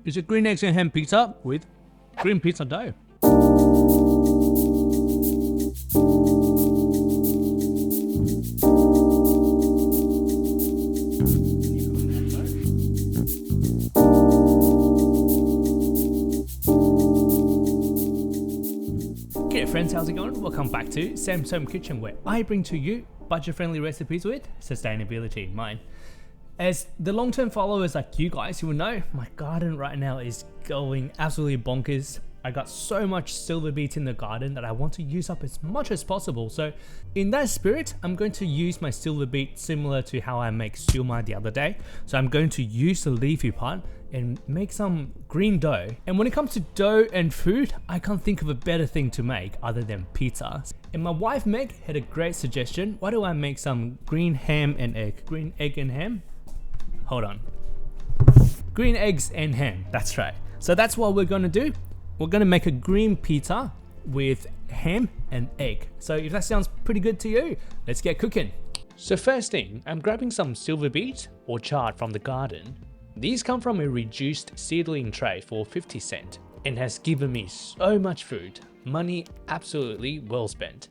is a green eggs and ham pizza with green pizza dough. G'day friends, how's it going? Welcome back to Sam's Home Kitchen, where I bring to you budget-friendly recipes with sustainability in mind. As the long-term followers like you guys, you will know my garden right now is going absolutely bonkers. I got so much silver beet in the garden that I want to use up as much as possible. So in that spirit, I'm going to use my silver beet similar to how I make siu mai the other day. So I'm going to use the leafy part and make some green dough. And when it comes to dough and food, I can't think of a better thing to make other than pizza. And my wife Meg had a great suggestion. Why do I make some green ham and egg? Green egg and ham? Hold on. Green eggs and ham, that's right. So that's what we're gonna do. We're gonna make a green pizza with ham and egg. So if that sounds pretty good to you, let's get cooking. So first thing, I'm grabbing some silver beet or chard from the garden. These come from a reduced seedling tray for 50 cents and has given me so much food. Money absolutely well spent.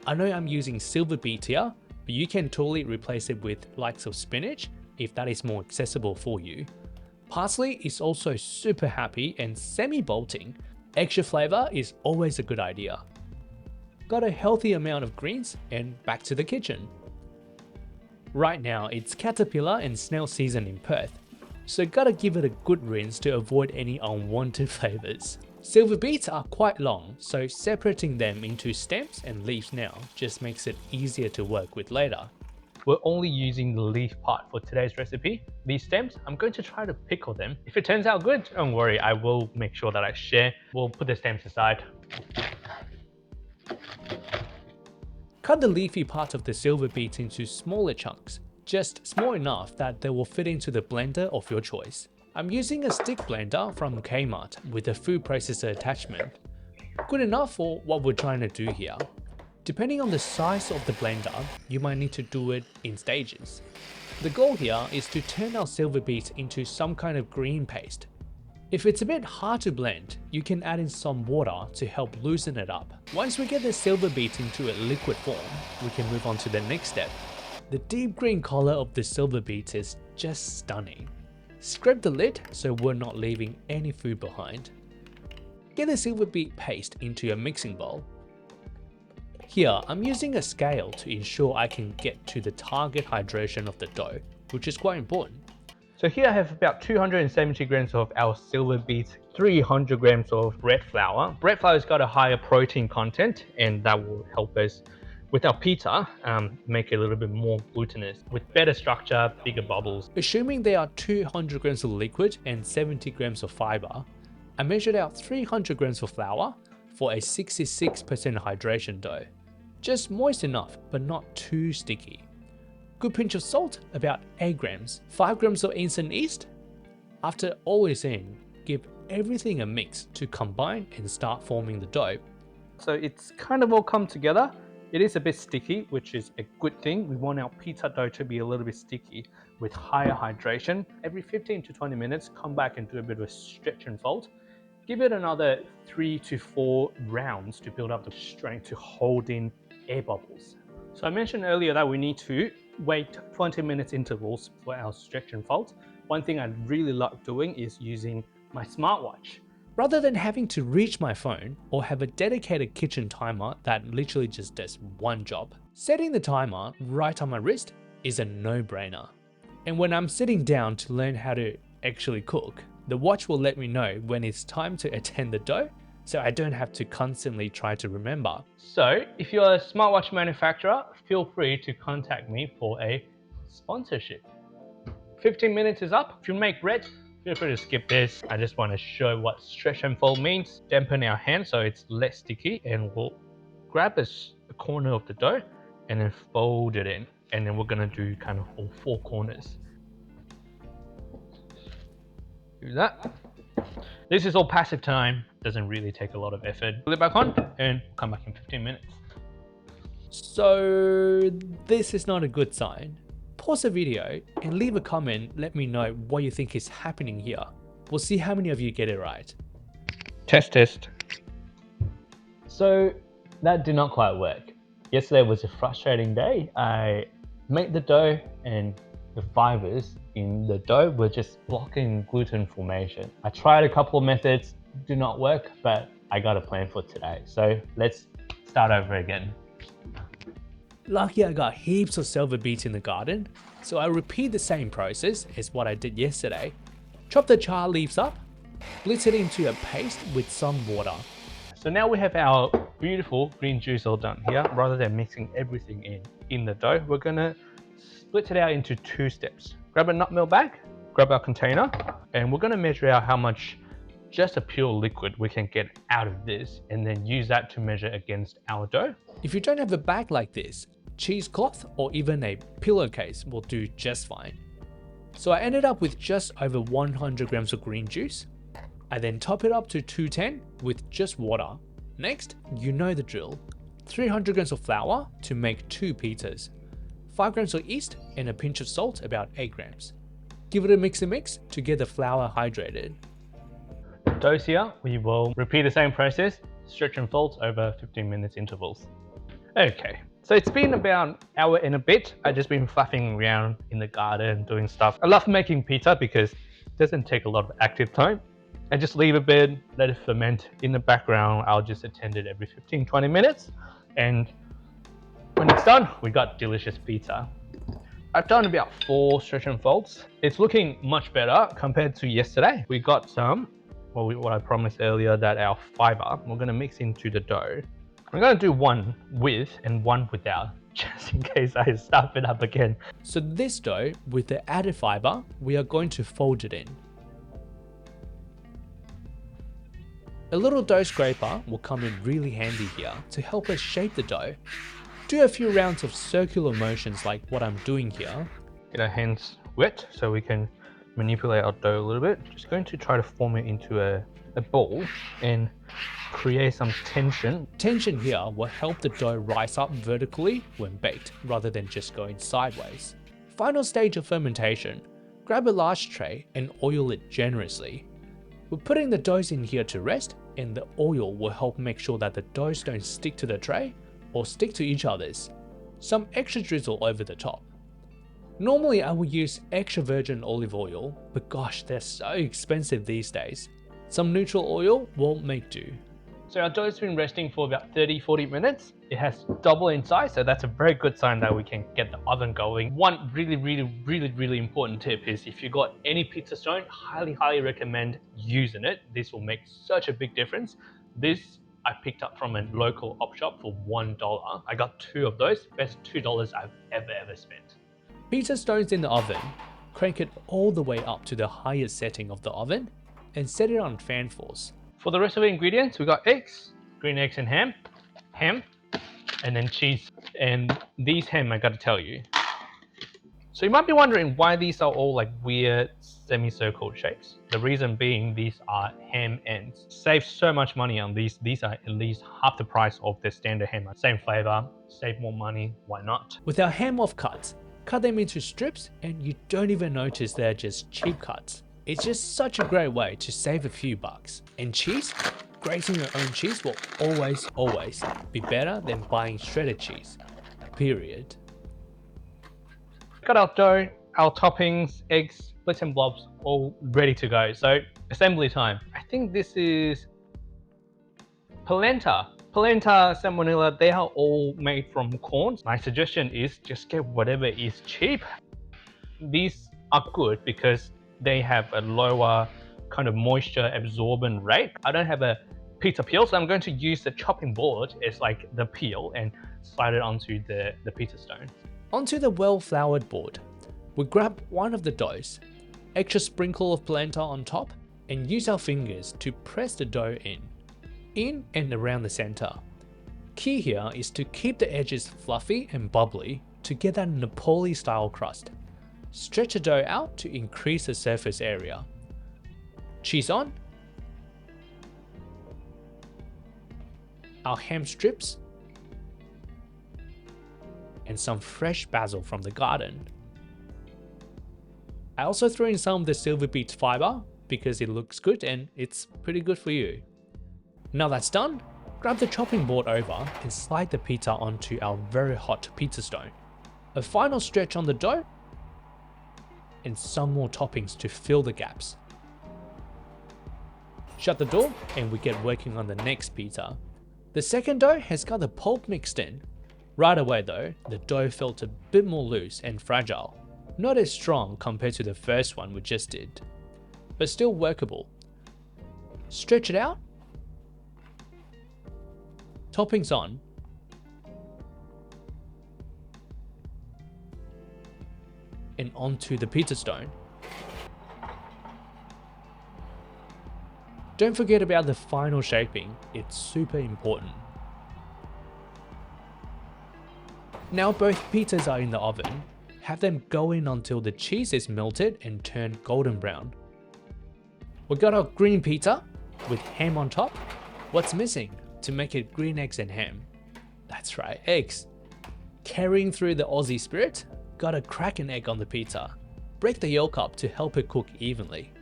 I know I'm using silver beet here, but you can totally replace it with likes of spinach if that is more accessible for you. Parsley is also super happy and semi-bolting. Extra flavor is always a good idea. Got a healthy amount of greens and back to the kitchen. Right now it's caterpillar and snail season in Perth, so gotta give it a good rinse to avoid any unwanted flavors. Silver beets are quite long, so separating them into stems and leaves now just makes it easier to work with later. We're only using the leaf part for today's recipe. These stems, I'm going to try to pickle them. If it turns out good, don't worry, I will make sure that I share. We'll put the stems aside. Cut the leafy part of the silver beet into smaller chunks, just small enough that they will fit into the blender of your choice. I'm using a stick blender from Kmart with a food processor attachment. Good enough for what we're trying to do here. Depending on the size of the blender, you might need to do it in stages. The goal here is to turn our silver beet into some kind of green paste. If it's a bit hard to blend, you can add in some water to help loosen it up. Once we get the silver beet into a liquid form, we can move on to the next step. The deep green color of the silver beet is just stunning. Scrape the lid so we're not leaving any food behind. Get the silver beet paste into a mixing bowl. Here, I'm using a scale to ensure I can get to the target hydration of the dough, which is quite important. So here I have about 270 grams of our silver beet, 300 grams of bread flour. Bread flour has got a higher protein content, and that will help us with our pizza make it a little bit more glutinous, with better structure, bigger bubbles. Assuming there are 200 grams of liquid and 70 grams of fiber, I measured out 300 grams of flour for a 66% hydration dough. Just moist enough, but not too sticky. Good pinch of salt, about 8 grams. 5 grams of instant yeast. After all is in, give everything a mix to combine and start forming the dough. So it's kind of all come together. It is a bit sticky, which is a good thing. We want our pizza dough to be a little bit sticky with higher hydration. Every 15 to 20 minutes, come back and do a bit of a stretch and fold. Give it another 3 to 4 rounds to build up the strength to hold in air bubbles. So I mentioned earlier that we need to wait 20 minutes intervals for our stretch and fold. One thing I really like doing is using my smartwatch. Rather than having to reach my phone or have a dedicated kitchen timer that literally just does one job, setting the timer right on my wrist is a no-brainer. And when I'm sitting down to learn how to actually cook, the watch will let me know when it's time to attend the dough, so I don't have to constantly try to remember. So if you're a smartwatch manufacturer, feel free to contact me for a sponsorship. 15 minutes is up. If you make bread, feel free to skip this. I just want to show what stretch and fold means. Dampen our hand so it's less sticky, and we'll grab a corner of the dough and then fold it in. And then we're gonna do kind of all 4 corners. Do that. This is all passive time, doesn't really take a lot of effort. Put it back on and come back in 15 minutes. So this is not a good sign. Pause the video and leave a comment, let me know what you think is happening here. We'll see how many of you get it right. Test. So that did not quite work. Yesterday was a frustrating day. I made the dough and the fibers in the dough were just blocking gluten formation. I tried a couple of methods, did not work, but I got a plan for today. So let's start over again. Lucky I got heaps of silver beets in the garden, so I repeat the same process as what I did yesterday. Chop the chard leaves up, split it into a paste with some water. So now we have our beautiful green juice all done here. Rather than mixing everything in the dough, we're gonna split it out into 2 steps. Grab a nut milk bag, grab our container, and we're gonna measure out how much just a pure liquid we can get out of this, and then use that to measure against our dough. If you don't have a bag like this, cheesecloth or even a pillowcase will do just fine. So I ended up with just over 100 grams of green juice. I then top it up to 210 with just water. Next, you know the drill. 300 grams of flour to make 2 pizzas, 5 grams of yeast and a pinch of salt, about 8 grams. Give it a mix to get the flour hydrated. Doughs here, we will repeat the same process, stretch and fold over 15 minutes intervals. Okay, so it's been about an hour and a bit. I've just been fluffing around in the garden, doing stuff. I love making pizza because it doesn't take a lot of active time. I just leave a bit, let it ferment in the background. I'll just attend it every 15-20 minutes. And when it's done, we got delicious pizza. I've done about 4 stretch and folds. It's looking much better compared to yesterday. We got some, what I promised earlier, that our fiber, we're gonna mix into the dough. I'm gonna do one with and one without, just in case I stuff it up again. So this dough, with the added fiber, we are going to fold it in. A little dough scraper will come in really handy here to help us shape the dough. Do a few rounds of circular motions like what I'm doing here. Get our hands wet so we can manipulate our dough a little bit. Just going to try to form it into a ball and create some tension. Tension here will help the dough rise up vertically when baked rather than just going sideways. Final stage of fermentation. Grab a large tray and oil it generously. We're putting the doughs in here to rest, and the oil will help make sure that the doughs don't stick to the tray or stick to each other's. Some extra drizzle over the top. Normally I would use extra virgin olive oil, but gosh, they're so expensive these days. Some neutral oil will make do. So our dough's been resting for about 30-40 minutes. It has double in size, so that's a very good sign that we can get the oven going. One really important tip is if you got any pizza stone, highly recommend using it. This will make such a big difference. This I picked up from a local op shop for $1. I got 2 of those, best $2 I've ever spent. Pizza stones in the oven. Crank it all the way up to the highest setting of the oven and set it on fan force. For the rest of the ingredients, we got eggs, green eggs and ham, and then cheese. And these ham, I gotta tell you. So you might be wondering why these are all like weird semicircle shapes. The reason being these are ham ends. Save so much money on these. These are at least half the price of the standard ham. Same flavor, save more money, why not? With our ham off cuts, cut them into strips and you don't even notice they're just cheap cuts. It's just such a great way to save a few bucks. And cheese? Grating your own cheese will always be better than buying shredded cheese. Period. Got our dough, our toppings, eggs, bits and blobs, all ready to go. So assembly time. I think this is polenta, salmonella. They are all made from corn. My suggestion is just get whatever is cheap. These are good because they have a lower kind of moisture absorbent rate. I don't have a pizza peel, so I'm going to use the chopping board as like the peel and slide it onto the pizza stone. Onto the well-floured board, we grab one of the doughs, extra sprinkle of polenta on top, and use our fingers to press the dough in and around the center. Key here is to keep the edges fluffy and bubbly to get that Napoli style crust. Stretch the dough out to increase the surface area. Cheese on. Our ham strips. And some fresh basil from the garden. I also threw in some of the silverbeet fiber because it looks good and it's pretty good for you. Now that's done, grab the chopping board over and slide the pizza onto our very hot pizza stone. A final stretch on the dough and some more toppings to fill the gaps. Shut the door and we get working on the next pizza. The second dough has got the pulp mixed in. Right away though, the dough felt a bit more loose and fragile. Not as strong compared to the first one we just did, but still workable. Stretch it out. Toppings on. And onto the pizza stone. Don't forget about the final shaping, it's super important. Now both pizzas are in the oven, have them go in until the cheese is melted and turned golden brown. We got our green pizza with ham on top. What's missing to make it green eggs and ham? That's right, eggs. Carrying through the Aussie spirit, gotta crack an egg on the pizza. Break the yolk up to help it cook evenly.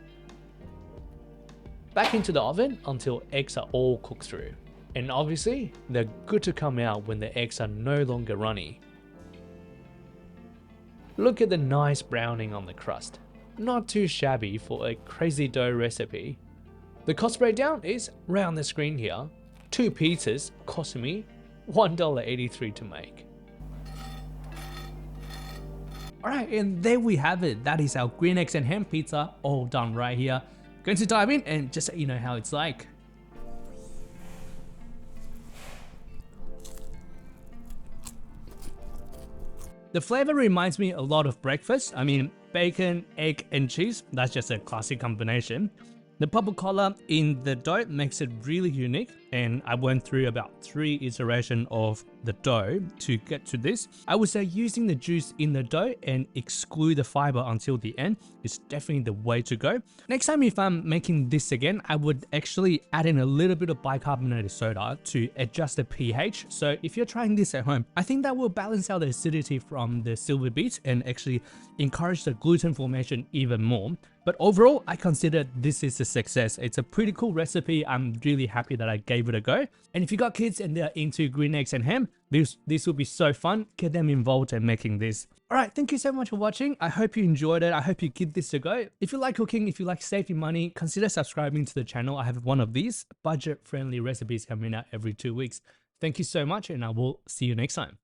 Back into the oven until eggs are all cooked through. And obviously, they're good to come out when the eggs are no longer runny. Look at the nice browning on the crust. Not too shabby for a crazy dough recipe. The cost breakdown is round the screen here. 2 pizzas cost me $1.83 to make. Alright, and there we have it. That is our green eggs and ham pizza all done right here. Going to dive in and just let you know how it's like. The flavor reminds me a lot of breakfast. I mean, bacon, egg, and cheese. That's just a classic combination. The purple color in the dough makes it really unique, and I went through about 3 iterations of the dough to get to this. I would say using the juice in the dough and exclude the fiber until the end is definitely the way to go. Next time if I'm making this again, I would actually add in a little bit of bicarbonated soda to adjust the pH. So if you're trying this at home, I think that will balance out the acidity from the silver beet and actually encourage the gluten formation even more. But overall, I consider this is a success. It's a pretty cool recipe. I'm really happy that I gave it a go. And if you got kids and they're into green eggs and ham, this will be so fun. Get them involved in making this. Alright, thank you so much for watching. I hope you enjoyed it. I hope you give this a go. If you like cooking, if you like saving money, consider subscribing to the channel. I have one of these budget-friendly recipes coming out every 2 weeks. Thank you so much, and I will see you next time.